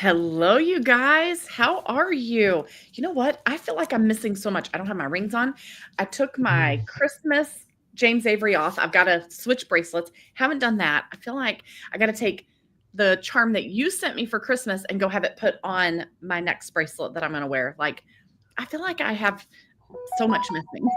Hello, you guys. How are you? You know what? I feel like I'm missing so much. I don't have my rings on. I took my Christmas James Avery off. I've got to switch bracelets. Haven't done that. I feel like I got to take the charm that you sent me for Christmas and go have it put on my next bracelet that I'm going to wear. Like, I feel like I have so much missing.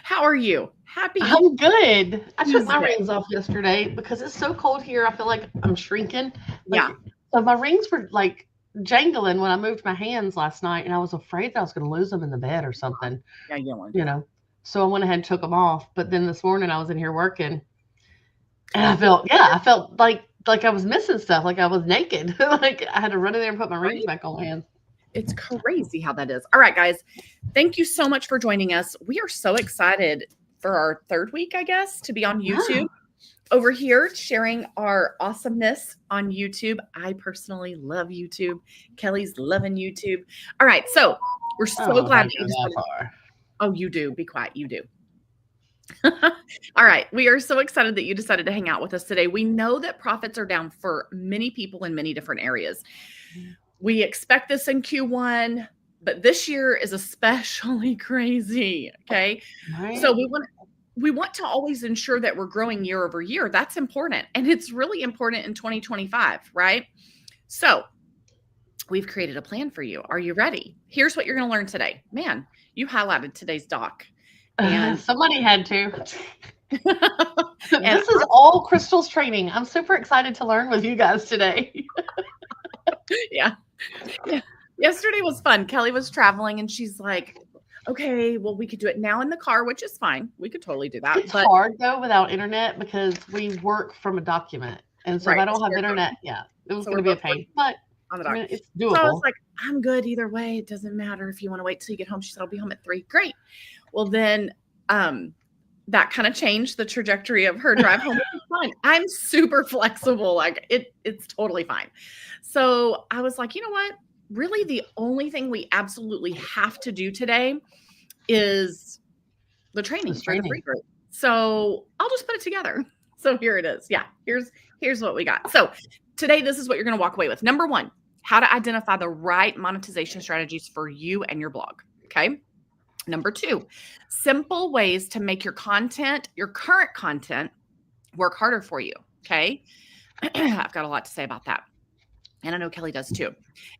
How are you? Happy I'm good. I took my Tuesday. rings off yesterday because it's so cold here. I feel like I'm shrinking. Like, Yeah. so my rings were like jangling when I moved my hands last night, and I was afraid that I was going to lose them in the bed or something, Yeah, you want you know. So I went ahead and took them off. But then this morning I was in here working, and I felt like I was missing stuff, like I was naked. Like I had to run in there and put my rings right? back on my hands. It's crazy how that is. All right, guys. Thank you so much for joining us. We are so excited for our third week, I guess, to be on YouTube. Yeah. Over here, sharing our awesomeness on YouTube. I personally love YouTube. Kelly's loving YouTube. All right, so we're I so don't know if I glad that go you that decided. far. Oh, you do. Be quiet. You do. All right. We are so excited that you decided to hang out with us today. We know that profits are down for many people in many different areas. We expect this in Q1, but this year is especially crazy. Okay. So Right? we want to always ensure that we're growing year over year. That's important. And it's really important in 2025, right? So we've created a plan for you. Are you ready? Here's what you're going to learn today. Man, you highlighted today's doc. And Somebody had to. and This is all Crystal's training. I'm super excited to learn with you guys today. yeah. Yeah. Yesterday was fun. Kelly was traveling and she's like, okay, well, we could do it now in the car, which is fine. We could totally do that. It's But hard though without internet because we work from a document. And so if right. I don't So have we're both internet, yeah, it was so going we're to be a both pain. But on the I dock. mean, it's So I was doable. like, I'm good either way. It doesn't matter if you want to wait till you get home. She said, I'll be home at 3. Great. Well, then that kind of changed the trajectory of her drive home, which is fine. I'm super flexible. Like it's totally fine. So I was like, you know what? Really, the only thing we absolutely have to do today is the training It's for the free training. group. So I'll just put it together. So here it is. Yeah, here's what we got. So today, this is what you're going to walk away with. Number one, how to identify the right monetization strategies for you and your blog. Okay. Number two, simple ways to make your content, your current content, work harder for you. Okay. I've got a lot to say about that. And I know Kelly does too.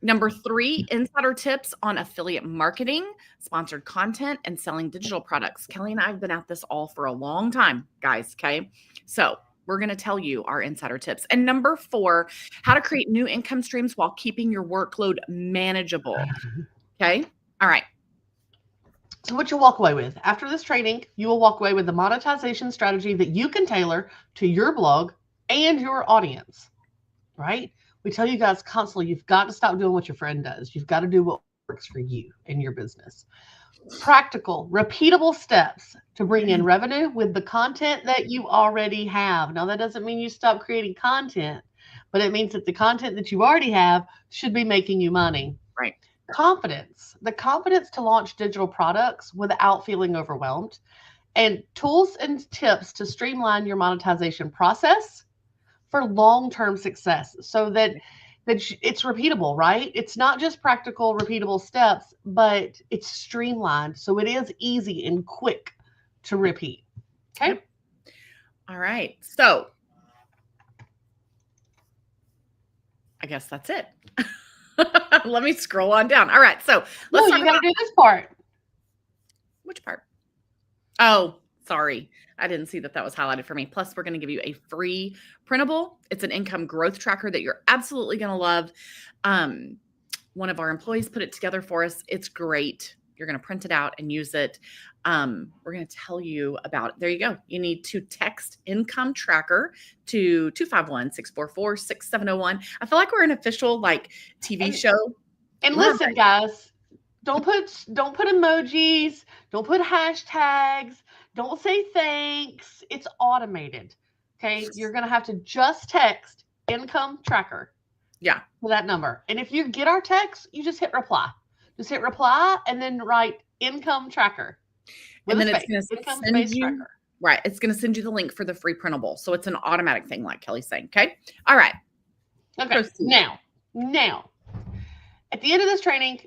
Number three, insider tips on affiliate marketing, sponsored content, and selling digital products. Kelly and I have been at this all for a long time, guys. Okay. So we're going to tell you our insider tips. And number four, how to create new income streams while keeping your workload manageable. Okay. All right. So what you'll walk away with after this training, you will walk away with the monetization strategy that you can tailor to your blog and your audience, right? We tell you guys constantly, you've got to stop doing what your friend does. You've got to do what works for you and your business. Practical, repeatable steps to bring in revenue with the content that you already have. Now, that doesn't mean you stop creating content, but it means that the content that you already have should be making you money. Right. Confidence, the confidence to launch digital products without feeling overwhelmed, and tools and tips to streamline your monetization process for long-term success so that it's repeatable, right? It's not just practical repeatable steps, but it's streamlined so it is easy and quick to repeat. Okay? Yep. All right. So I guess that's it. Let me scroll on down. All right. So No, let's talk you got to about do this part. which part. Oh, sorry. I didn't see that was highlighted for me. Plus, we're going to give you a free printable. It's an income growth tracker that you're absolutely going to love. One of our employees put it together for us. It's great. You're going to print it out and use it. We're going to tell you about it. There you go. You need to text income tracker to 251-644-6701. I feel like we're an official like TV And, show. and We're listen, guys, don't put emojis, don't put hashtags, don't say thanks. It's automated. Okay? You're going to have to just text income tracker yeah. to that number. And if you get our text, you just hit reply. Just hit reply and then write income tracker with And a then it's space. going to Income send space you, tracker. right. It's going to send you the link for the free printable. So it's an automatic thing, like Kelly's saying. Okay. All right. Okay. Proceed. Now, Now, at the end of this training,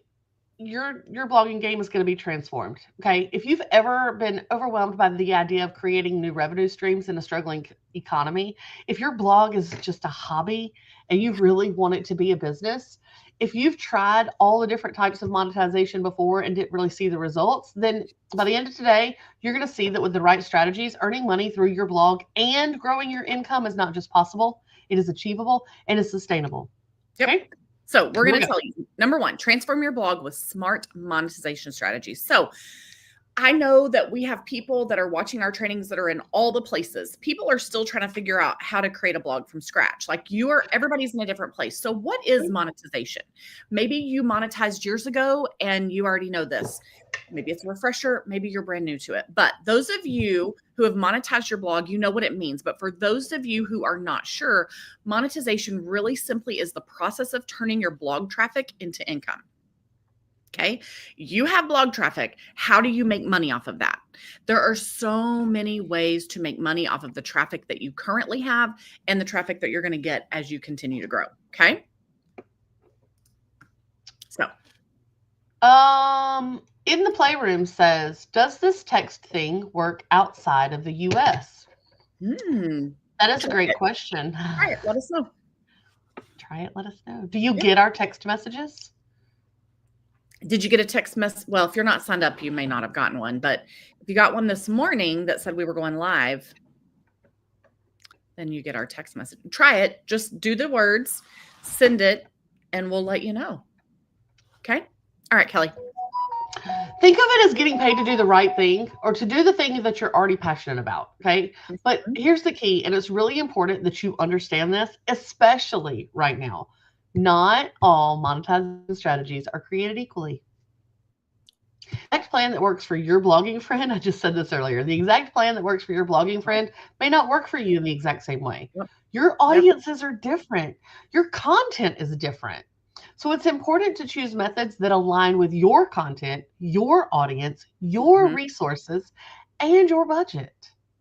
your blogging game is going to be transformed. Okay. If you've ever been overwhelmed by the idea of creating new revenue streams in a struggling economy, if your blog is just a hobby and you really want it to be a business, if you've tried all the different types of monetization before and didn't really see the results, then by the end of today, you're going to see that with the right strategies, earning money through your blog and growing your income is not just possible, it is achievable and is sustainable. Yep. Okay. So we're going to tell you, number one, transform your blog with smart monetization strategies. So I know that we have people that are watching our trainings that are in all the places. People are still trying to figure out how to create a blog from scratch. Like everybody's in a different place. So what is monetization? Maybe you monetized years ago and you already know this. Maybe it's a refresher. Maybe you're brand new to it. But those of you who have monetized your blog, you know what it means. But for those of you who are not sure, monetization really simply is the process of turning your blog traffic into income. Okay. You have blog traffic. How do you make money off of that? There are so many ways to make money off of the traffic that you currently have and the traffic that you're going to get as you continue to grow. Okay. So, in the playroom says, does this text thing work outside of the US? That is a great question. Try it. Let us know. Try it. Let us know. Do you get our text messages? Did you get a text message? Well, if you're not signed up, you may not have gotten one. But if you got one this morning that said we were going live, then you get our text message. Try it. Just do the words, send it, and we'll let you know. Okay. All right, Kelly. Think of it as getting paid to do the right thing or to do the thing that you're already passionate about. Okay. But here's the key, and it's really important that you understand this, especially right now. Not all monetizing strategies are created equally. The exact plan that works for your blogging friend, I just said this earlier, the exact plan that works for your blogging friend may not work for you in the exact same way. Your audiences are different. Your content is different. So it's important to choose methods that align with your content, your audience, your resources, and your budget.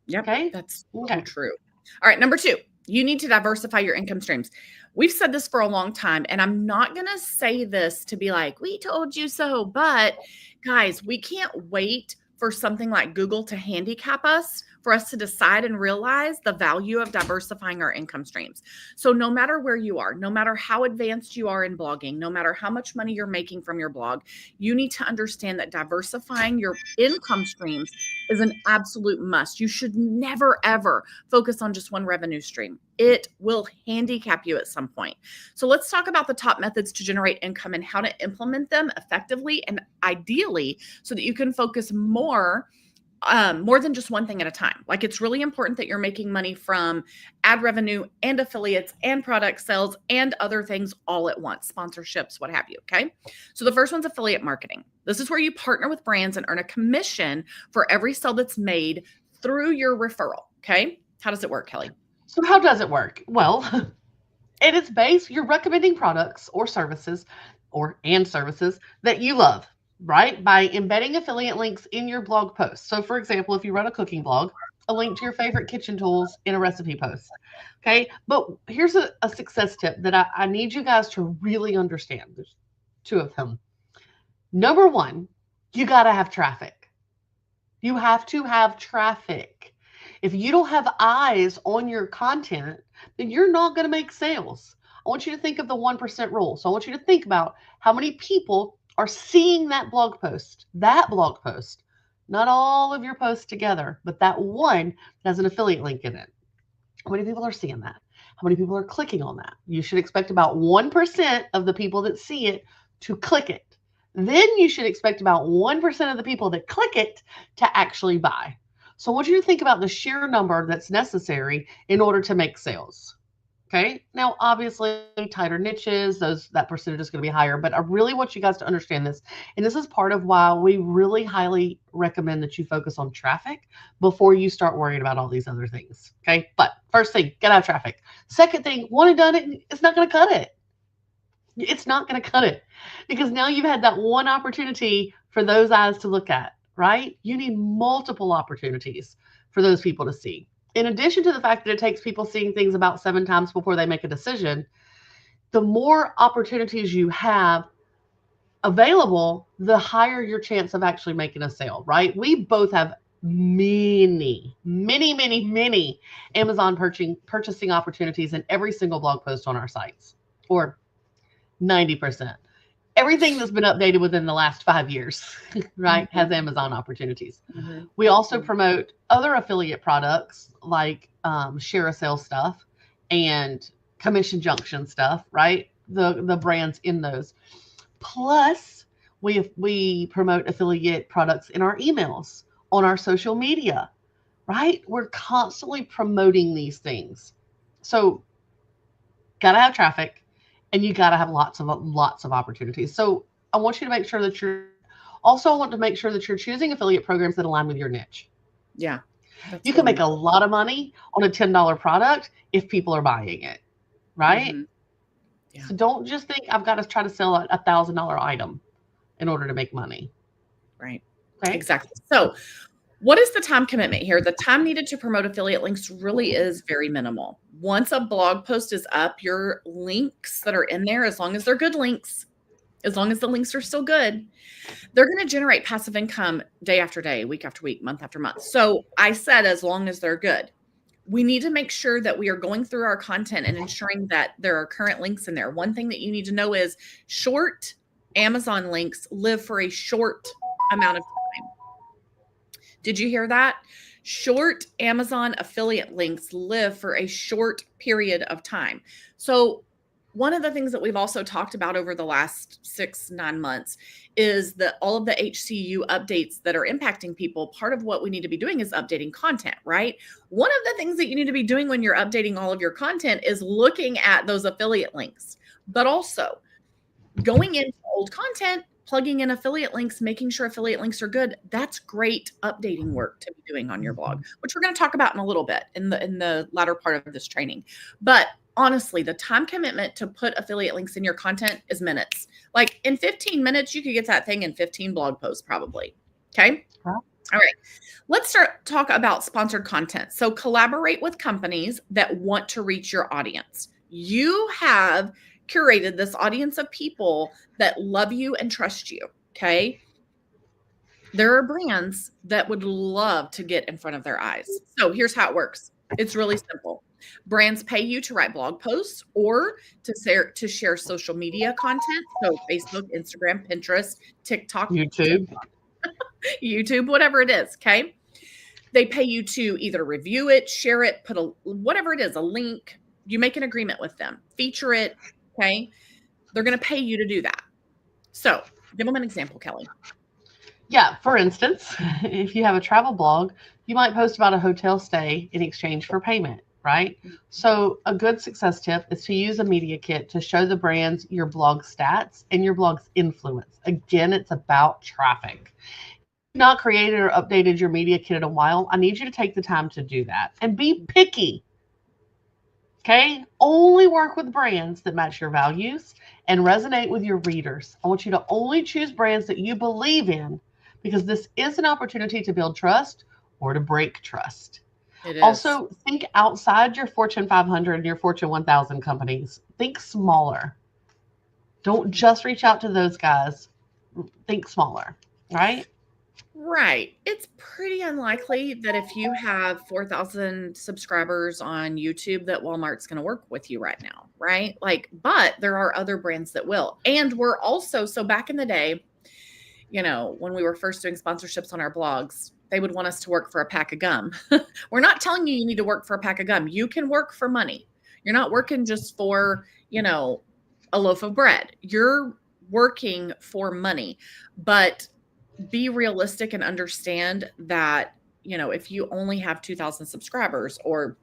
Yep. Okay. That's so true. All right. Number 2, you need to diversify your income streams. We've said this for a long time, and I'm not going to say this to be like, we told you so, but guys, we can't wait for something like Google to handicap us for us to decide and realize the value of diversifying our income streams. So no matter where you are, no matter how advanced you are in blogging, no matter how much money you're making from your blog, you need to understand that diversifying your income streams is an absolute must. You should never, ever focus on just one revenue stream. It will handicap you at some point. So let's talk about the top methods to generate income and how to implement them effectively and ideally so that you can focus more than just one thing at a time. Like it's really important that you're making money from ad revenue and affiliates and product sales and other things all at once, sponsorships, what have you. Okay. So the first one's affiliate marketing. This is where you partner with brands and earn a commission for every sale that's made through your referral. Okay. How does it work, Kelly? So how does it work? Well, at its base, you're recommending products or services and services that you love, right? By embedding affiliate links in your blog posts. So for example, if you run a cooking blog, a link to your favorite kitchen tools in a recipe post. Okay. But here's a success tip that I need you guys to really understand. There's 2 of them. Number 1, you got to have traffic. You have to have traffic. If you don't have eyes on your content, then you're not going to make sales. I want you to think of the 1% rule. So I want you to think about how many people are seeing that blog post, not all of your posts together, but that one that has an affiliate link in it. How many people are seeing that? How many people are clicking on that? You should expect about 1% of the people that see it to click it. Then you should expect about 1% of the people that click it to actually buy. So I want you to think about the sheer number that's necessary in order to make sales. Okay. Now, obviously, tighter niches, that percentage is going to be higher, but I really want you guys to understand this. And this is part of why we really highly recommend that you focus on traffic before you start worrying about all these other things. Okay. But first thing, get out of traffic. Second thing, one and done it, it's not going to cut it. It's not going to cut it because now you've had that one opportunity for those eyes to look at, right? You need multiple opportunities for those people to see. In addition to the fact that it takes people seeing things about 7 times before they make a decision, the more opportunities you have available, the higher your chance of actually making a sale, right? We both have many Amazon purchasing opportunities in every single blog post on our sites, or 90%. Everything that's been updated within the last 5 years, right, has Amazon opportunities. We also promote other affiliate products like share a sale stuff and commission junction stuff, right? The brands in those. Plus, we promote affiliate products in our emails, on our social media, right? We're constantly promoting these things. So, gotta have traffic, and you gotta have lots of opportunities. So, I want you to make sure that you're choosing affiliate programs that align with your niche. Yeah. You can make a lot of money on a $10 product if people are buying it, right? Yeah. So don't just think I've got to try to sell a $1,000 item in order to make money. Right. Okay. Exactly. So what is the time commitment here? The time needed to promote affiliate links really is very minimal. Once a blog post is up, your links that are in there, as long as they're good links, as long as the links are still good, they're going to generate passive income day after day, week after week, month after month. So I said, as long as they're good, we need to make sure that we are going through our content and ensuring that there are current links in there. One thing that you need to know is short Amazon links live for a short amount of time. Did you hear that? Short Amazon affiliate links live for a short period of time. So one of the things that we've also talked about over the last 6-9 months is that all of the HCU updates that are impacting people, part of what we need to be doing is updating content, right? One of the things that you need to be doing when you're updating all of your content is looking at those affiliate links, but also going into old content, plugging in affiliate links, making sure affiliate links are good. That's great updating work to be doing on your blog, which we're going to talk about in a little bit in the latter part of this training. But honestly, the time commitment to put affiliate links in your content is minutes. Like in 15 minutes, you could get that thing in 15 blog posts probably. Okay. All right. Let's talk about sponsored content. So collaborate with companies that want to reach your audience. You have curated this audience of people that love you and trust you. Okay. There are brands that would love to get in front of their eyes. So here's how it works. It's really simple. Brands pay you to write blog posts or to share social media content. So Facebook, Instagram, Pinterest, TikTok, YouTube, whatever it is. Okay. They pay you to either review it, share it, put whatever it is, a link. You make an agreement with them, feature it. Okay. They're going to pay you to do that. So give them an example, Kelly. Yeah. For instance, if you have a travel blog, you might post about a hotel stay in exchange for payment, right? So a good success tip is to use a media kit to show the brands your blog stats and your blog's influence. Again, it's about traffic. If you've not created or updated your media kit in a while, I need you to take the time to do that and be picky. Okay? Only work with brands that match your values and resonate with your readers. I want you to only choose brands that you believe in, because this is an opportunity to build trust or to break trust. It is. Also, think outside your Fortune 500 and your Fortune 1000 companies. Think smaller. Don't just reach out to those guys. Think smaller, right? Right. It's pretty unlikely that if you have 4,000 subscribers on YouTube that Walmart's going to work with you right now, right? But there are other brands that will. And we're also, so back in the day, when we were first doing sponsorships on our blogs, they would want us to work for a pack of gum. We're not telling you need to work for a pack of gum. You can work for money. You're not working just for, a loaf of bread. You're working for money, but be realistic and understand that, if you only have 2,000 subscribers or,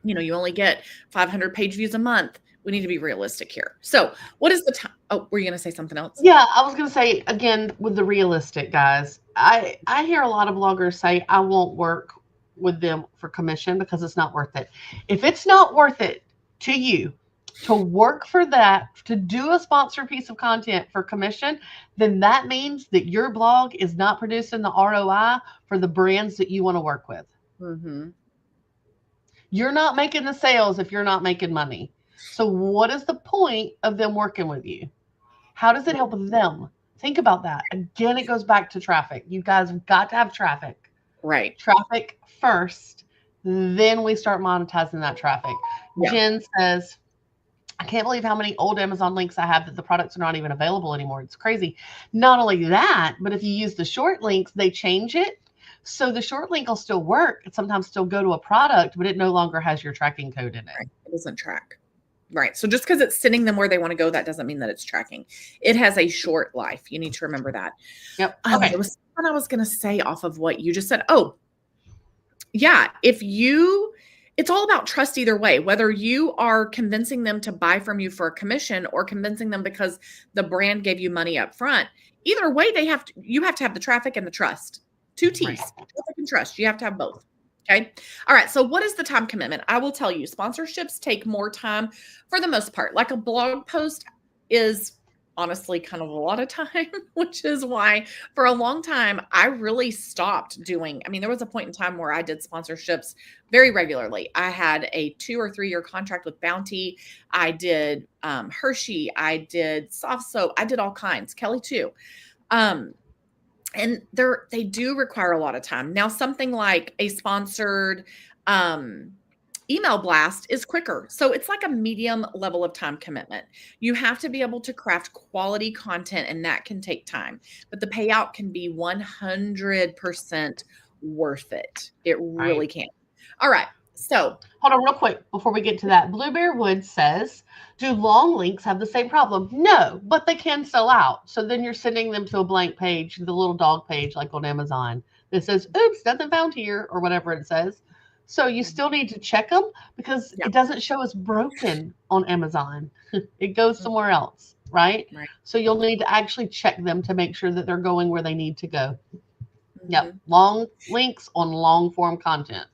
you only get 500 page views a month, we need to be realistic here. So what is the time? Oh, were you going to say something else? Yeah, I was going to say, again, with the realistic guys, I hear a lot of bloggers say, I won't work with them for commission because it's not worth it. If it's not worth it to you to work for that, to do a sponsored piece of content for commission, then that means that your blog is not producing the ROI for the brands that you want to work with. Mm-hmm. You're not making the sales if you're not making money. So what is the point of them working with you? How does it help them? Think about that. Again, it goes back to traffic. You guys have got to have traffic. Right. Traffic first, then we start monetizing that traffic. Yeah. Jen says, I can't believe how many old Amazon links I have that the products are not even available anymore. It's crazy. Not only that, but if you use the short links, they change it. So the short link will still work and sometimes still go to a product, but it no longer has your tracking code in it. Right. It doesn't track. Right. So just because it's sending them where they want to go, that doesn't mean that it's tracking. It has a short life. You need to remember that. Yep. Okay. There was something I was going to say off of what you just said. Oh, yeah. It's all about trust either way, whether you are convincing them to buy from you for a commission or convincing them because the brand gave you money up front. Either way, you have to have the traffic and the trust. Two T's, Right. traffic and trust. You have to have both. Okay. All right. So what is the time commitment? I will tell you, sponsorships take more time for the most part. Like a blog post is honestly kind of a lot of time, which is why for a long time, I really stopped doing. I mean, there was a point in time where I did sponsorships very regularly. I had a 2 or 3 year contract with Bounty. I did Hershey. I did soft soap. I did all kinds. Kelly too. And they do require a lot of time. Now, something like a sponsored email blast is quicker. So it's like a medium level of time commitment. You have to be able to craft quality content, and that can take time. But the payout can be 100% worth it. It really can. All right. So hold on real quick before we get to that. Bluebear Wood says, do long links have the same problem? No, but they can sell out. So then you're sending them to a blank page, the little dog page like on Amazon that says, oops, nothing found here, or whatever it says. So you still need to check them because it doesn't show as broken on Amazon. It goes somewhere else, right? So you'll need to actually check them to make sure that they're going where they need to go. Yep. Long links on long form content.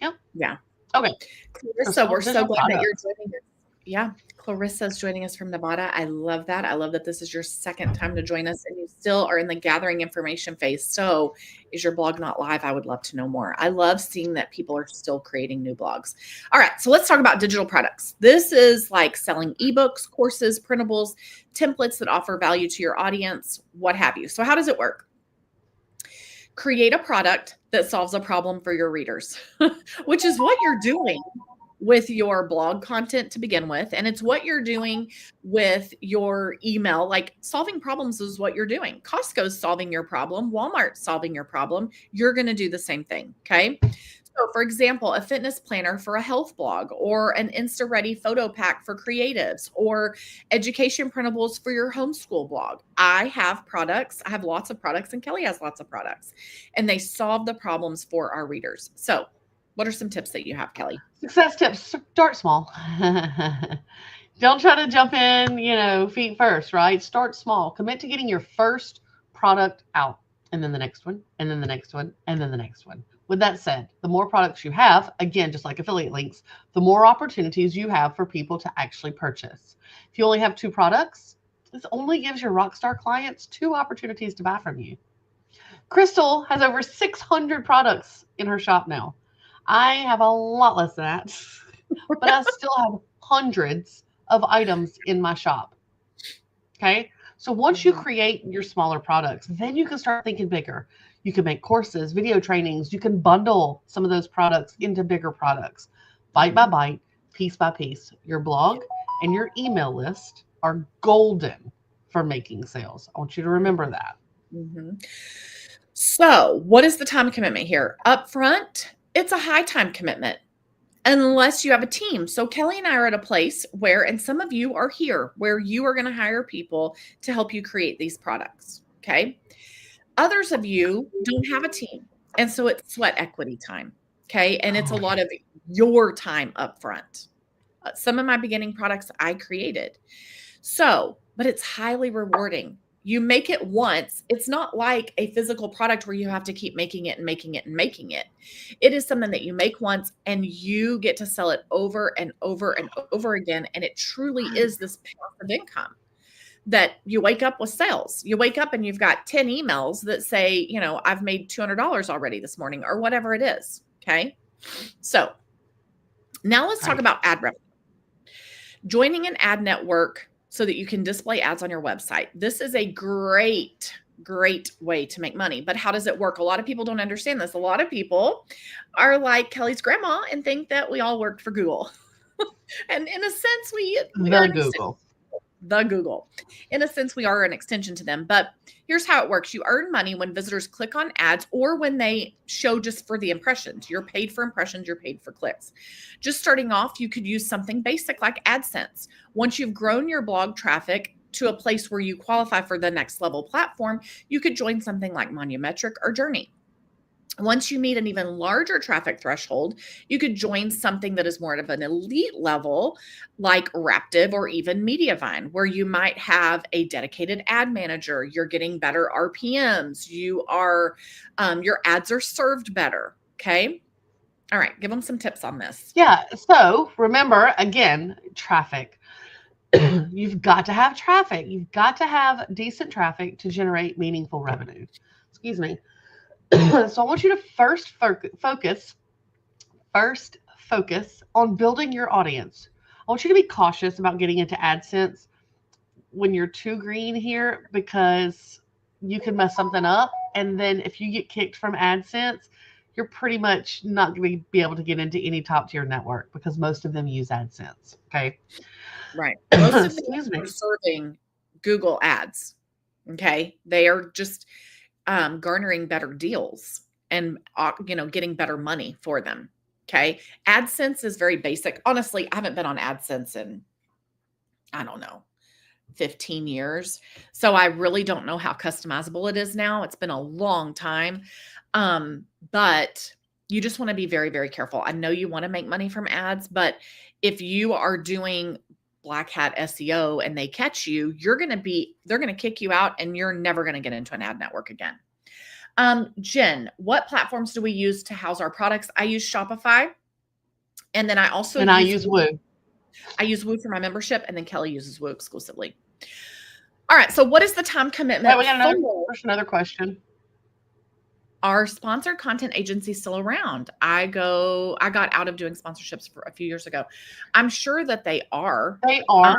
Yep. Yeah. Okay. Clarissa, we're so glad that you're joining us. Yeah. Clarissa's joining us from Nevada. I love that. I love that this is your second time to join us and you still are in the gathering information phase. So is your blog not live? I would love to know more. I love seeing that people are still creating new blogs. All right. So let's talk about digital products. This is like selling ebooks, courses, printables, templates that offer value to your audience, what have you. So how does it work? Create a product that solves a problem for your readers, which is what you're doing with your blog content to begin with. And it's what you're doing with your email. Like solving problems is what you're doing. Costco's solving your problem. Walmart's solving your problem. You're going to do the same thing. Okay. So for example, a fitness planner for a health blog or an Insta-ready photo pack for creatives or education printables for your homeschool blog. I have products. I have lots of products and Kelly has lots of products and they solve the problems for our readers. So what are some tips that you have, Kelly? Success tips. Start small. Don't try to jump in, feet first, right? Start small. Commit to getting your first product out and then the next one and then the next one and then the next one. With that said, the more products you have, again, just like affiliate links, the more opportunities you have for people to actually purchase. If you only have 2 products, this only gives your rockstar clients 2 opportunities to buy from you. Crystal has over 600 products in her shop now. I have a lot less than that, but I still have hundreds of items in my shop. Okay. So once you create your smaller products, then you can start thinking bigger. You can make courses, video trainings. You can bundle some of those products into bigger products, bite by bite, piece by piece. Your blog and your email list are golden for making sales. I want you to remember that. Mm-hmm. So what is the time commitment here? Upfront, it's a high time commitment unless you have a team. So Kelly and I are at a place where, and some of you are here, where you are going to hire people to help you create these products. Okay. Others of you don't have a team. And so it's sweat equity time. Okay. And it's a lot of your time up front. Some of my beginning products I created. So, but it's highly rewarding. You make it once. It's not like a physical product where you have to keep making it and making it and making it. It is something that you make once and you get to sell it over and over and over again. And it truly is this passive income that you wake up with sales. You wake up and you've got 10 emails that say, I've made $200 already this morning or whatever it is. Okay. So now let's talk about ad revenue. Joining an ad network so that you can display ads on your website. This is a great way to make money. But how does it work? A lot of people don't understand this. A lot of people are like Kelly's grandma and think that we all work for Google. And in a sense, we are an extension. The Google. In a sense, we are an extension to them. But here's how it works. You earn money when visitors click on ads or when they show just for the impressions. You're paid for impressions. You're paid for clicks. Just starting off, you could use something basic like AdSense. Once you've grown your blog traffic to a place where you qualify for the next level platform, you could join something like Monumetric or Journey. Once you meet an even larger traffic threshold, you could join something that is more of an elite level like Raptive or even Mediavine, where you might have a dedicated ad manager. You're getting better RPMs. You are, your ads are served better. Okay. All right. Give them some tips on this. Yeah. So remember, again, traffic. You've got to have traffic. You've got to have decent traffic to generate meaningful revenue. Excuse me. So I want you to first focus on building your audience. I want you to be cautious about getting into AdSense when you're too green here, because you can mess something up. And then if you get kicked from AdSense, you're pretty much not going to be able to get into any top tier network because most of them use AdSense. Okay. Right. Most of them are serving Google ads. Okay. They are just garnering better deals and, getting better money for them. Okay. AdSense is very basic. Honestly, I haven't been on AdSense in, I don't know, 15 years. So I really don't know how customizable it is now. It's been a long time. But you just want to be very, very careful. I know you want to make money from ads, but if you are doing black hat SEO and they catch you, they're going to kick you out and you're never going to get into an ad network again. Jen, what platforms do we use to house our products? I use Shopify. And then I also use Woo. I use Woo for my membership, and then Kelly uses Woo exclusively. All right. So what is the time commitment? Wait, we got another question. Are sponsored content agencies still around? I got out of doing sponsorships for a few years ago. I'm sure that they are. They are.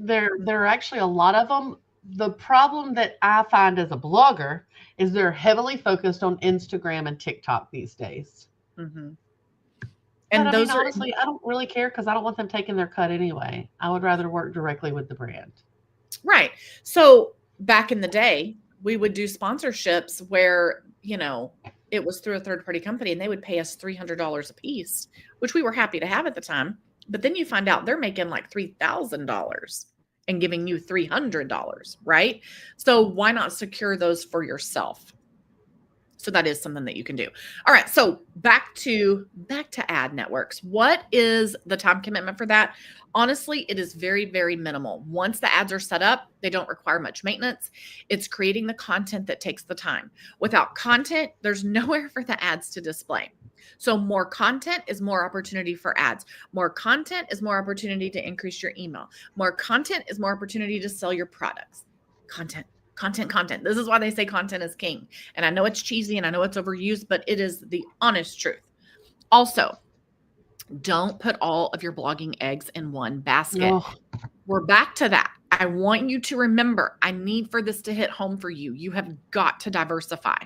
There are actually a lot of them. The problem that I find as a blogger is they're heavily focused on Instagram and TikTok these days. Mm-hmm. And honestly, I don't really care because I don't want them taking their cut anyway. I would rather work directly with the brand. Right. So back in the day, we would do sponsorships where, it was through a third-party company and they would pay us $300 a piece, which we were happy to have at the time. But then you find out they're making like $3,000 and giving you $300, right? So why not secure those for yourself? So that is something that you can do. All right. So back to ad networks. What is the time commitment for that? Honestly, it is very, very minimal. Once the ads are set up, they don't require much maintenance. It's creating the content that takes the time. Without content, there's nowhere for the ads to display. So more content is more opportunity for ads. More content is more opportunity to increase your email. More content is more opportunity to sell your products. Content. This is why they say content is king. And I know it's cheesy and I know it's overused, but it is the honest truth. Also, don't put all of your blogging eggs in one basket. Oh. We're back to that. I want you to remember, I need for this to hit home for you. You have got to diversify,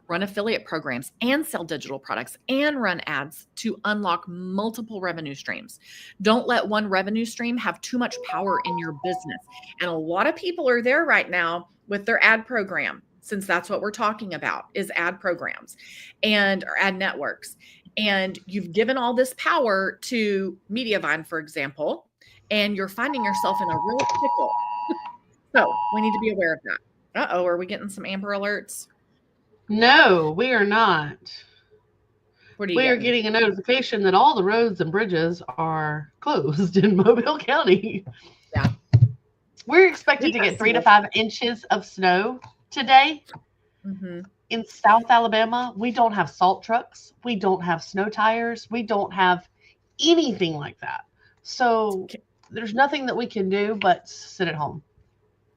run affiliate programs and sell digital products and run ads to unlock multiple revenue streams. Don't let one revenue stream have too much power in your business. And a lot of people are there right now with their ad program, since that's what we're talking about is ad programs or ad networks. And you've given all this power to Mediavine, for example, and you're finding yourself in a real pickle. So we need to be aware of that. Uh-oh, are we getting some Amber alerts? No, we are not. We are getting a notification that all the roads and bridges are closed in Mobile County. Yeah. We're expected to get 3 to 5 inches of snow today. Mm-hmm. In South Alabama, we don't have salt trucks. We don't have snow tires. We don't have anything like that. So there's nothing that we can do but sit at home.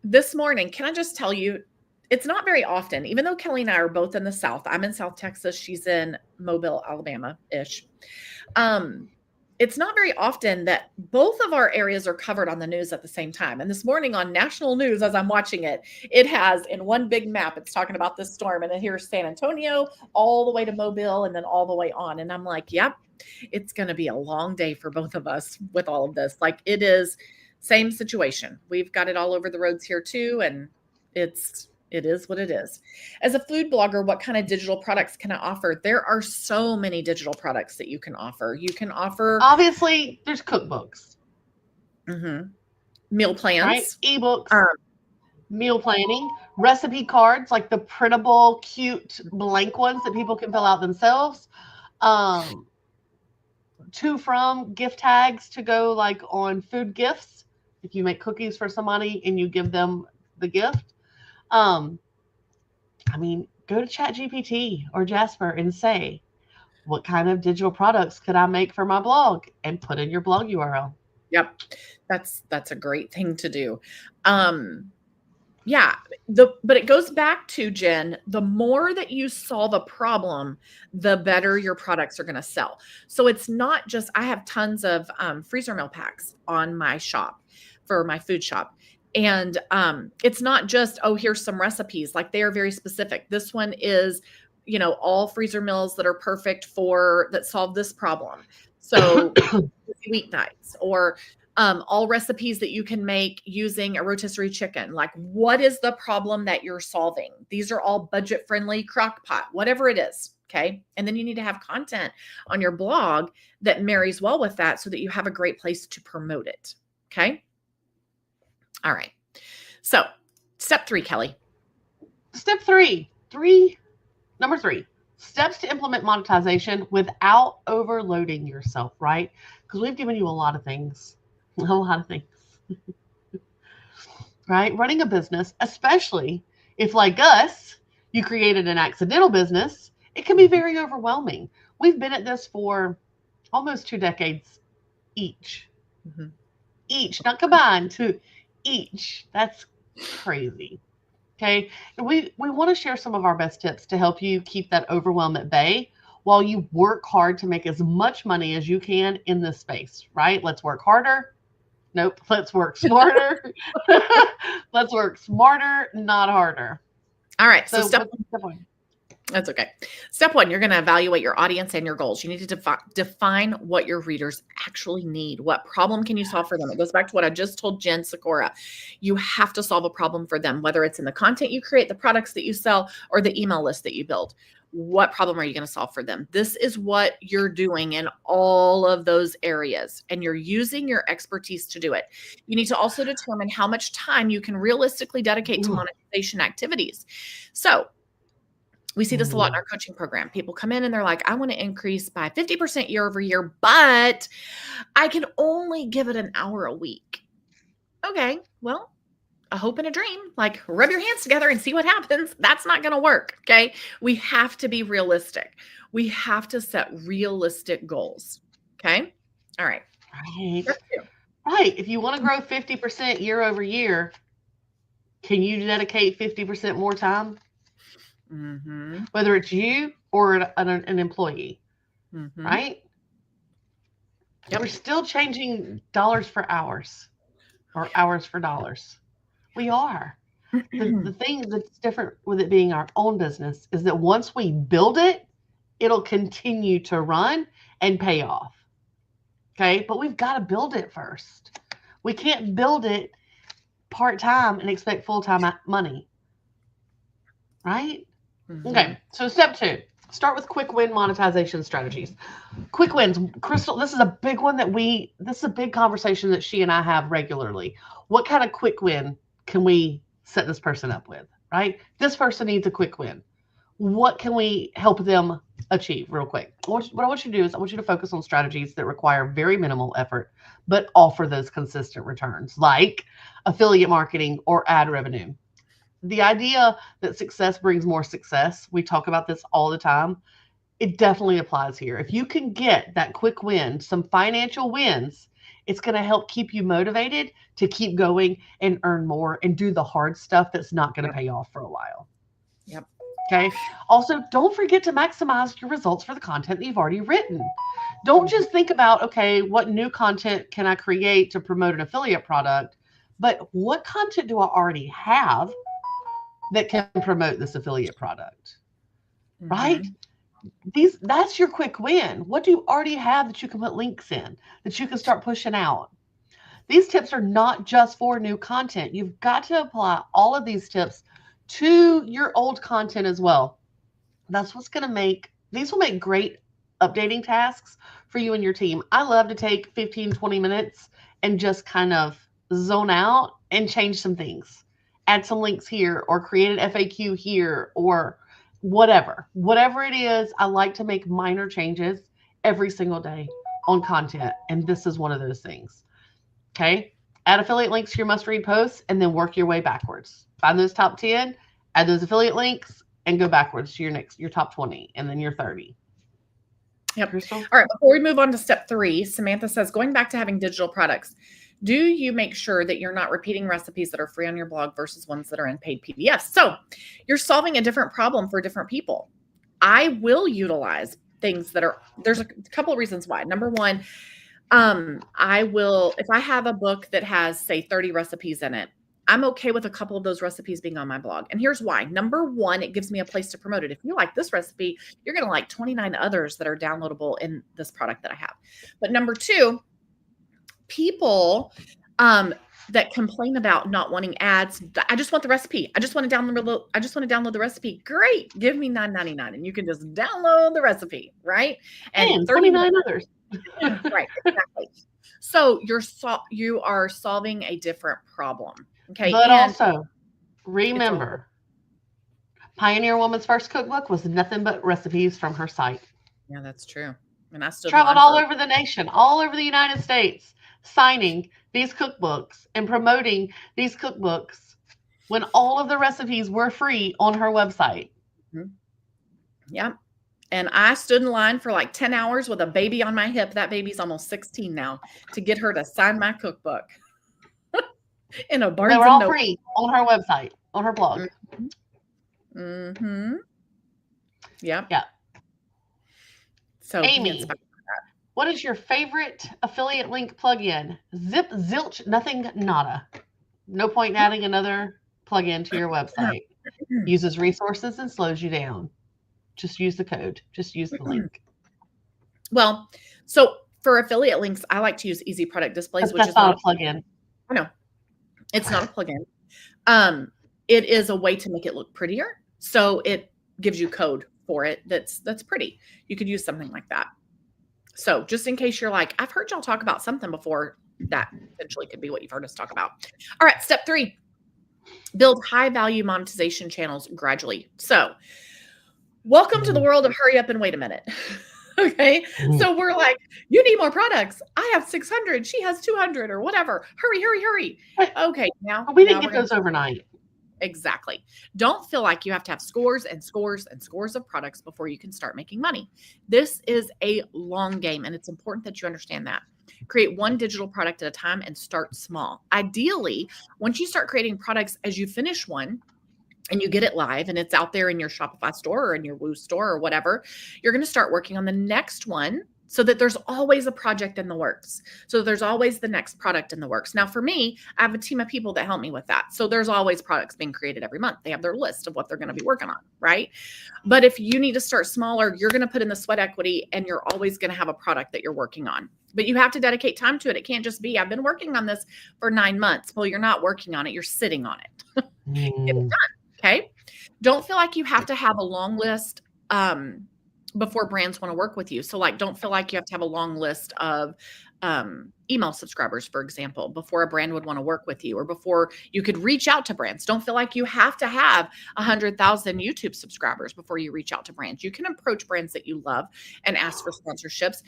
This morning, can I just tell you, it's not very often, even though Kelly and I are both in the South. I'm in South Texas. She's in Mobile, Alabama-ish. it's not very often that both of our areas are covered on the news at the same time. And this morning on national news, as I'm watching it, it has in one big map, it's talking about this storm. And then here's San Antonio, all the way to Mobile, and then all the way on. And I'm like, yep, it's going to be a long day for both of us with all of this. Like it is same situation. We've got it all over the roads here too. And it is what it is. As a food blogger, what kind of digital products can I offer? There are so many digital products that you can offer. You can offer Obviously, there's cookbooks, meal plans, right? Ebooks, meal planning, recipe cards, like the printable, cute, blank ones that people can fill out themselves. To from gift tags to go like on food gifts. If you make cookies for somebody and you give them the gift. I mean, go to ChatGPT or Jasper and say, what kind of digital products could I make for my blog? And put in your blog URL. Yep. That's a great thing to do. Yeah, but it goes back to, Jen, the more that you solve a problem, the better your products are going to sell. So it's not just, I have tons of freezer meal packs on my shop for my food shop. And it's not just, oh, here's some recipes. Like they are very specific. This one is, all freezer meals that are perfect that solve this problem. So weeknights, or all recipes that you can make using a rotisserie chicken. Like, what is the problem that you're solving? These are all budget friendly, crock pot, whatever it is. Okay. And then you need to have content on your blog that marries well with that so that you have a great place to promote it. Okay. All right. So step 3, Kelli. Step number 3, steps to implement monetization without overloading yourself, right? Because we've given you a lot of things, right? Running a business, especially if like us, you created an accidental business, it can be very overwhelming. We've been at this for almost 2 decades each. Each, not combined, to each. That's crazy. Okay. And we want to share some of our best tips to help you keep that overwhelm at bay while you work hard to make as much money as you can in this space, right? Let's work harder. Nope. Let's work smarter. Let's work smarter, not harder. All right. So step 1. That's okay. Step 1, you're going to evaluate your audience and your goals. You need to define what your readers actually need. What problem can you solve for them? It goes back to what I just told Jen Sikora. You have to solve a problem for them, whether it's in the content you create, the products that you sell, or the email list that you build. What problem are you going to solve for them? This is what you're doing in all of those areas, and you're using your expertise to do it. You need to also determine how much time you can realistically dedicate to monetization activities. So we see this a lot in our coaching program. People come in and they're like, I want to increase by 50% year over year, but I can only give it an hour a week. Okay, well, a hope and a dream, like rub your hands together and see what happens. That's not going to work. Okay. We have to be realistic. We have to set realistic goals. Okay. All right. Right. If you want to grow 50% year over year, can you dedicate 50% more time? Whether it's you or an employee, right? Yep. We're still changing dollars for hours or hours for dollars. We are. The thing that's different with it being our own business is that once we build it, it'll continue to run and pay off. Okay, but we've got to build it first. We can't build it part-time and expect full-time money, right? Okay, so step 2, start with quick win monetization strategies. Quick wins. Crystal, this is a big one this is a big conversation that she and I have regularly. What kind of quick win can we set this person up with, right? This person needs a quick win. What can we help them achieve real quick? What I want you to do is I want you to focus on strategies that require very minimal effort, but offer those consistent returns, like affiliate marketing or ad revenue. The idea that success brings more success, we talk about this all the time, it definitely applies here. If you can get that quick win, some financial wins, it's going to help keep you motivated to keep going and earn more and do the hard stuff that's not going to pay off for a while. Yep. Okay. Also, don't forget to maximize your results for the content that you've already written. Don't just think about, okay, what new content can I create to promote an affiliate product, but what content do I already have that can promote this affiliate product? Right? Mhm. That's your quick win. What do you already have that you can put links in, that you can start pushing out? These tips are not just for new content. You've got to apply all of these tips to your old content as well. That's what's going to make these will make great updating tasks for you and your team. I love to take 15, 20 minutes and just kind of zone out and change some things. Add some links here or create an FAQ here or whatever. Whatever it is, I like to make minor changes every single day on content. And this is one of those things. Okay. Add affiliate links to your must read posts and then work your way backwards. Find those top 10, add those affiliate links, and go backwards to your top 20 and then your 30. Yep. Crystal? All right. Before we move on to step 3, Samantha says, going back to having digital products, do you make sure that you're not repeating recipes that are free on your blog versus ones that are in paid PDFs? So you're solving a different problem for different people. I will utilize things that are, there's a couple of reasons why. Number one, I will, if I have a book that has, say, 30 recipes in it, I'm okay with a couple of those recipes being on my blog. And here's why. Number one, it gives me a place to promote it. If you like this recipe, you're going to like 29 others that are downloadable in this product that I have. But number two, people that complain about not wanting ads, I just want the recipe. I just want to download the recipe. Great. Give me $9.99 and you can just download the recipe, right? And 29 others. Right, exactly. So you are solving a different problem. Okay. But also, remember, Pioneer Woman's first cookbook was nothing but recipes from her site. Yeah, that's true. And I still traveled all over the nation, all over the United States, signing these cookbooks and promoting these cookbooks when all of the recipes were free on her website. Mm-hmm. Yeah. And I stood in line for like 10 hours with a baby on my hip. That baby's almost 16 now, to get her to sign my cookbook. In a Barnes They were all free on her website, on her blog. Mm-hmm. Yep. Yeah. So Amy, what is your favorite affiliate link plugin? Zip, zilch, nothing, nada. No point in adding another plugin to your website. Uses resources and slows you down. Just use the code. Just use the link. Well, so for affiliate links, I like to use Easy Product Displays, which is not a plugin. I know. It's not a plugin. It is a way to make it look prettier. So it gives you code for it that's pretty. You could use something like that. So just in case you're like, I've heard y'all talk about something before, that potentially could be what you've heard us talk about. All right, step 3, build high value monetization channels gradually. So welcome to the world of hurry up and wait a minute. Okay. So we're like, you need more products. I have 600. She has 200 or whatever. Hurry, hurry, hurry. Okay. Now we didn't get those overnight. Exactly. Don't feel like you have to have scores and scores and scores of products before you can start making money. This is a long game, and it's important that you understand that. Create one digital product at a time and start small. Ideally, once you start creating products, as you finish one and you get it live and it's out there in your Shopify store or in your Woo store or whatever, you're going to start working on the next one, so that there's always a project in the works. So there's always the next product in the works. Now, for me, I have a team of people that help me with that. So there's always products being created every month. They have their list of what they're going to be working on, right? But if you need to start smaller, you're going to put in the sweat equity and you're always going to have a product that you're working on. But you have to dedicate time to it. It can't just be, I've been working on this for 9 months. Well, you're not working on it. You're sitting on it. Get it done, okay? Don't feel like you have to have a long list before brands want to work with you. So like, don't feel like you have to have a long list of email subscribers, for example, before a brand would want to work with you, or before you could reach out to brands. Don't feel like you have to have 100,000 YouTube subscribers before you reach out to brands. You can approach brands that you love and ask for sponsorships.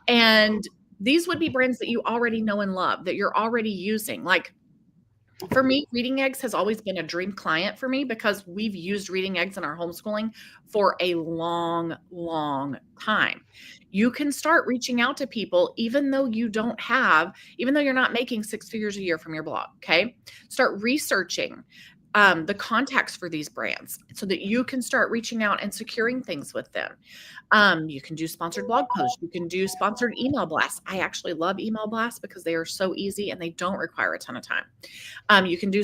And these would be brands that you already know and love, that you're already using. Like, for me, Reading Eggs has always been a dream client for me, because we've used Reading Eggs in our homeschooling for a long, long time. You can start reaching out to people, even though you're not making 6 figures a year from your blog. Okay. Start researching. the contacts for these brands so that you can start reaching out and securing things with them. You can do sponsored blog posts. You can do sponsored email blasts. I actually love email blasts because they are so easy and they don't require a ton of time. You can do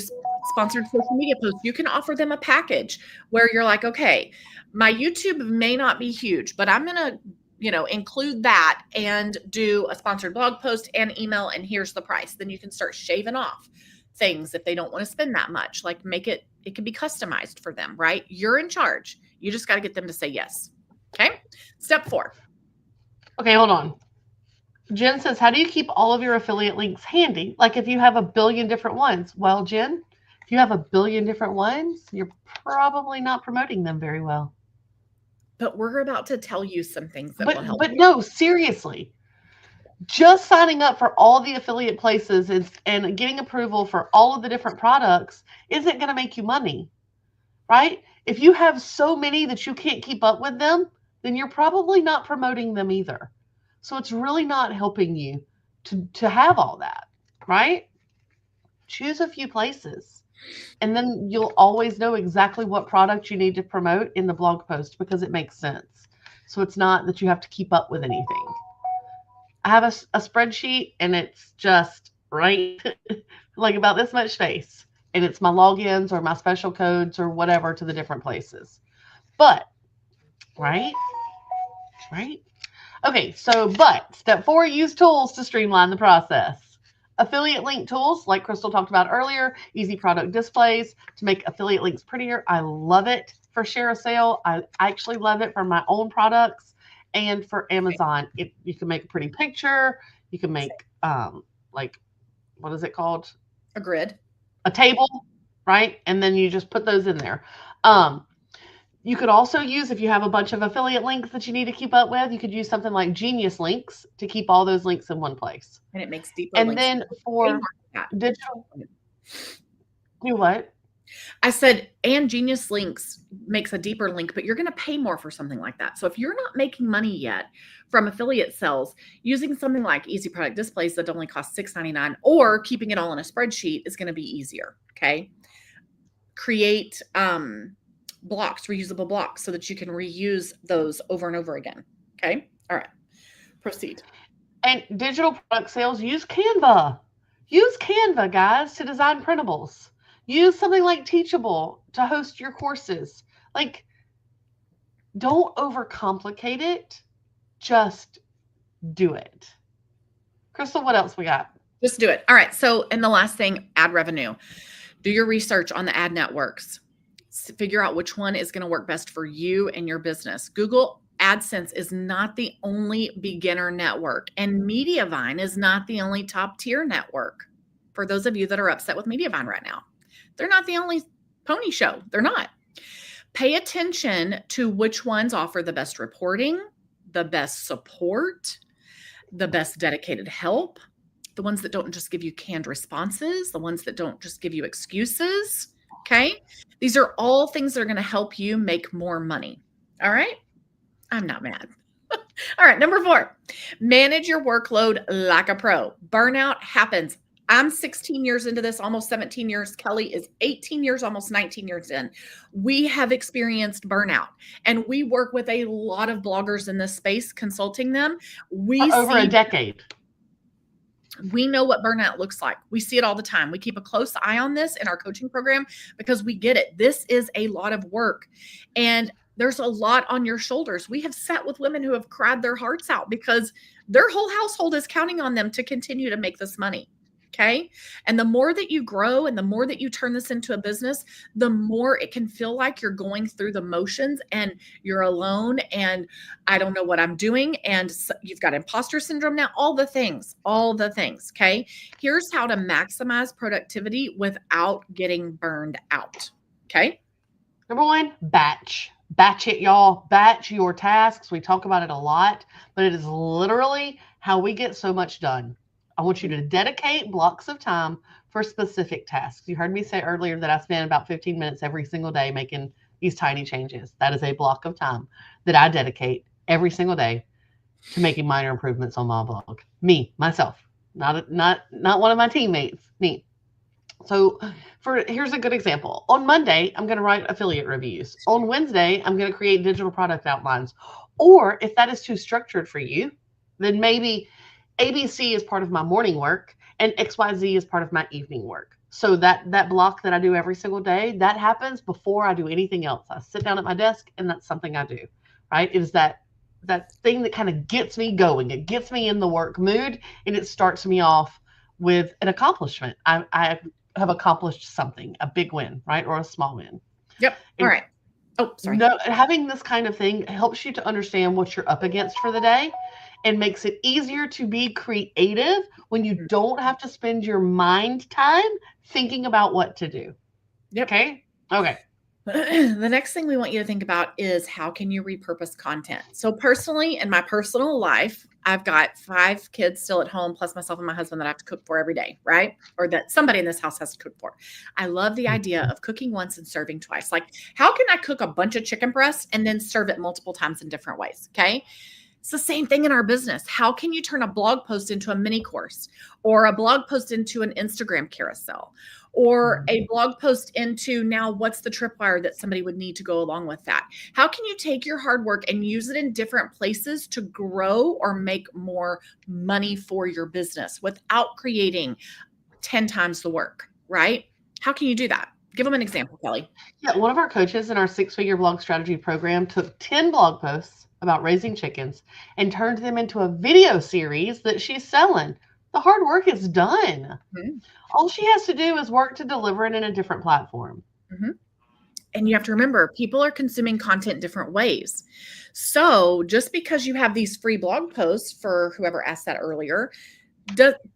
sponsored social media posts. You can offer them a package where you're like, okay, my YouTube may not be huge, but I'm going to include that and do a sponsored blog post and email, and here's the price. Then you can start shaving off things if they don't want to spend that much. Like it can be customized for them, right? You're in charge. You just got to get them to say yes. Okay. Step 4. Okay, hold on. Jen says, how do you keep all of your affiliate links handy? Like if you have a billion different ones. Well, Jen, if you have a billion different ones, you're probably not promoting them very well. But we're about to tell you some things that will help. But no, seriously. Just signing up for all the affiliate places and getting approval for all of the different products isn't going to make you money, right? If you have so many that you can't keep up with them, then you're probably not promoting them either. So it's really not helping you to have all that, right? Choose a few places. And then you'll always know exactly what product you need to promote in the blog post because it makes sense. So it's not that you have to keep up with anything. I have a spreadsheet and it's just right like about this much space. And it's my logins or my special codes or whatever to the different places. But, right? Okay, but step 4, use tools to streamline the process. Affiliate link tools, like Crystal talked about earlier, easy product displays to make affiliate links prettier. I love it for share a sale. I actually love it for my own products and for Amazon. You can make a pretty picture. You can make, what is it called? A grid. A table, right? And then you just put those in there. You could also use, if you have a bunch of affiliate links that you need to keep up with, you could use something like Genius Links to keep all those links in one place. And it makes deeper and links. And then for digital, do what? I said, and Genius Links makes a deeper link, but you're going to pay more for something like that. So if you're not making money yet from affiliate sales, using something like easy product displays that only cost $6.99 or keeping it all in a spreadsheet is going to be easier. Okay. Create, blocks, reusable blocks, so that you can reuse those over and over again. Okay. All right. Proceed. And digital product sales, use Canva. Use Canva, guys, to design printables. Use something like Teachable to host your courses. Like, don't overcomplicate it. Just do it. Crystal, what else we got? Just do it. All right. So, and the last thing, ad revenue. Do your research on the ad networks. Figure out which one is going to work best for you and your business. Google AdSense is not the only beginner network, and Mediavine is not the only top tier network. For those of you that are upset with Mediavine right now, they're not the only pony show. They're not. Pay attention to which ones offer the best reporting, the best support, the best dedicated help, the ones that don't just give you canned responses, the ones that don't just give you excuses. Okay. These are all things that are going to help you make more money. All right. I'm not mad. All right. Number 4, manage your workload like a pro. Burnout happens. I'm 16 years into this, almost 17 years. Kelli is 18 years, almost 19 years in. We have experienced burnout, and we work with a lot of bloggers in this space, consulting them. Over a decade. We know what burnout looks like. We see it all the time. We keep a close eye on this in our coaching program because we get it. This is a lot of work, and there's a lot on your shoulders. We have sat with women who have cried their hearts out because their whole household is counting on them to continue to make this money. Okay. And the more that you grow and the more that you turn this into a business, the more it can feel like you're going through the motions and you're alone and I don't know what I'm doing. And you've got imposter syndrome now, all the things. Okay. Here's how to maximize productivity without getting burned out. Okay. Number 1, batch it, y'all. Batch your tasks. We talk about it a lot, but it is literally how we get so much done. I want you to dedicate blocks of time for specific tasks. You heard me say earlier that I spend about 15 minutes every single day making these tiny changes. That is a block of time that I dedicate every single day to making minor improvements on my blog. Myself, not one of my teammates, me. So here's a good example. On Monday, I'm going to write affiliate reviews. On Wednesday, I'm going to create digital product outlines. Or if that is too structured for you, then maybe ABC is part of my morning work and XYZ is part of my evening work. So that block that I do every single day, that happens before I do anything else. I sit down at my desk and that's something I do, right? It is that thing that kind of gets me going. It gets me in the work mood and it starts me off with an accomplishment. I have accomplished something, a big win, right? Or a small win. Yep. All right. Oh, sorry. No, having this kind of thing helps you to understand what you're up against for the day and makes it easier to be creative when you don't have to spend your mind time thinking about what to do. Yep. Okay. The next thing we want you to think about is how can you repurpose content? So personally, in my personal life, I've got 5 kids still at home, plus myself and my husband that I have to cook for every day, right? Or that somebody in this house has to cook for. I love the idea of cooking once and serving twice. Like, how can I cook a bunch of chicken breasts and then serve it multiple times in different ways? Okay. It's the same thing in our business. How can you turn a blog post into a mini course, or a blog post into an Instagram carousel, or a blog post into now what's the tripwire that somebody would need to go along with that? How can you take your hard work and use it in different places to grow or make more money for your business without creating 10 times the work, right? How can you do that? Give them an example, Kelli. Yeah, one of our coaches in our 6-figure blog strategy program took 10 blog posts about raising chickens and turned them into a video series that she's selling. The hard work is done. Mm-hmm. All she has to do is work to deliver it in a different platform. Mm-hmm. And you have to remember, people are consuming content different ways. So just because you have these free blog posts, for whoever asked that earlier,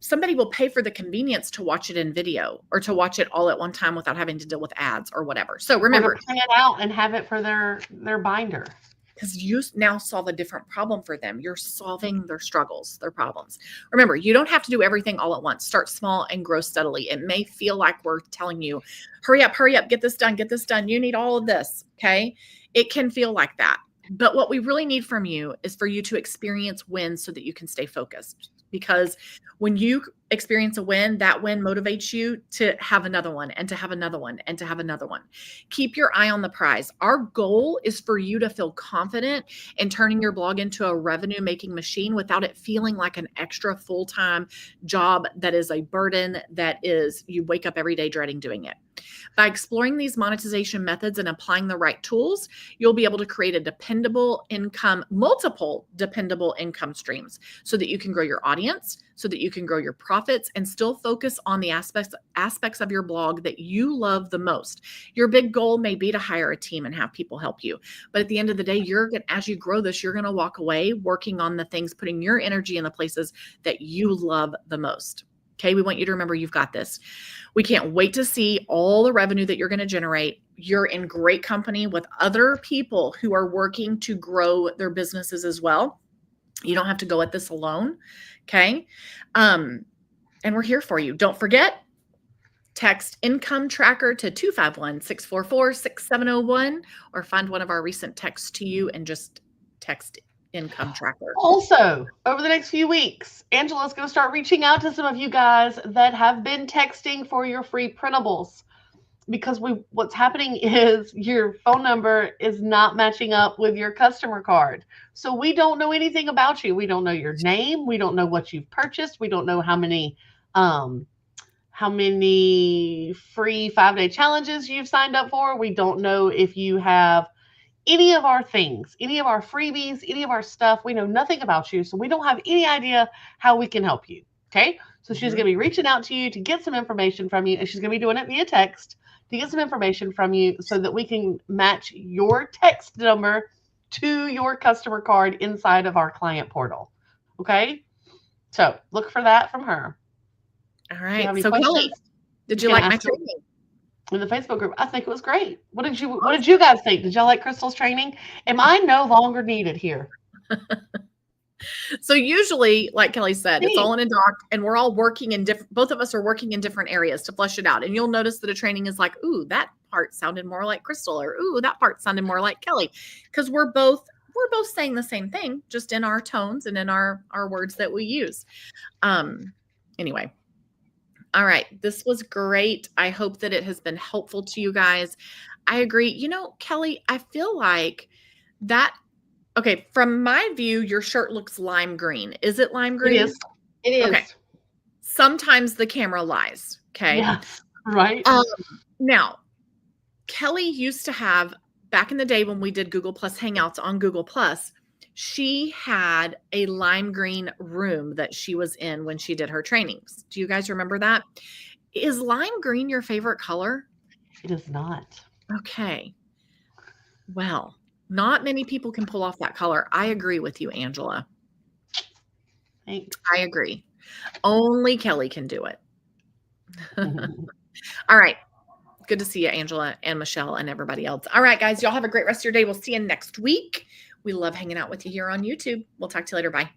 somebody will pay for the convenience to watch it in video or to watch it all at one time without having to deal with ads or whatever. So remember, print it out and have it for their binder. Because you now solve a different problem for them. You're solving their struggles, their problems. Remember, you don't have to do everything all at once. Start small and grow steadily. It may feel like we're telling you, hurry up, get this done, get this done. You need all of this, okay? It can feel like that. But what we really need from you is for you to experience wins so that you can stay focused. Because when you experience a win, that win motivates you to have another one and to have another one and to have another one. Keep your eye on the prize. Our goal is for you to feel confident in turning your blog into a revenue-making machine without it feeling like an extra full-time job that is a burden, that is, you wake up every day dreading doing it. By exploring these monetization methods and applying the right tools, you'll be able to create a dependable income, multiple dependable income streams, so that you can grow your audience, so that you can grow your profits and still focus on the aspects of your blog that you love the most. Your big goal may be to hire a team and have people help you. But at the end of the day, as you grow this, you're going to walk away working on the things, putting your energy in the places that you love the most. Okay, we want you to remember you've got this. We can't wait to see all the revenue that you're going to generate. You're in great company with other people who are working to grow their businesses as well. You don't have to go at this alone. Okay. And we're here for you. Don't forget, text income tracker to 251-644-6701 or find one of our recent texts to you and just text income tracker. Also, over the next few weeks, Angela's going to start reaching out to some of you guys that have been texting for your free printables, because what's happening is your phone number is not matching up with your customer card. So we don't know anything about you. We don't know your name. We don't know what you've purchased. We don't know how many free 5-day challenges you've signed up for. We don't know if you have any of our things, any of our freebies, any of our stuff. We know nothing about you. So we don't have any idea how we can help you. Okay. So she's going to be reaching out to you to get some information from you. And she's going to be doing it via text to get some information from you so that we can match your text number to your customer card inside of our client portal. Okay. So look for that from her. All right. So Kelli, did you like my training? In the Facebook group, I think it was great. What did you guys think? Did y'all like Crystal's training? Am I no longer needed here? So usually, like Kelli said, it's all in a doc, and we're all working in both of us are working in different areas to flesh it out. And you'll notice that a training is like, ooh, that part sounded more like Crystal, or ooh, that part sounded more like Kelli, because we're both saying the same thing, just in our tones and in our words that we use. Anyway. All right. This was great. I hope that it has been helpful to you guys. I agree. You know, Kelli, I feel like that. Okay. From my view, your shirt looks lime green. Is it lime It green? is. It is. Okay. Sometimes the camera lies. Okay. Yes. Right. Now, Kelli used to have, back in the day when we did Google Plus Hangouts on Google Plus, she had a lime green room that she was in when she did her trainings. Do you guys remember that? Is lime green your favorite color? It is not. Okay. Well, not many people can pull off that color. I agree with you, Angela. Thanks. I agree. Only Kelli can do it. All right. Good to see you, Angela and Michelle and everybody else. All right, guys, y'all have a great rest of your day. We'll see you next week. We love hanging out with you here on YouTube. We'll talk to you later. Bye.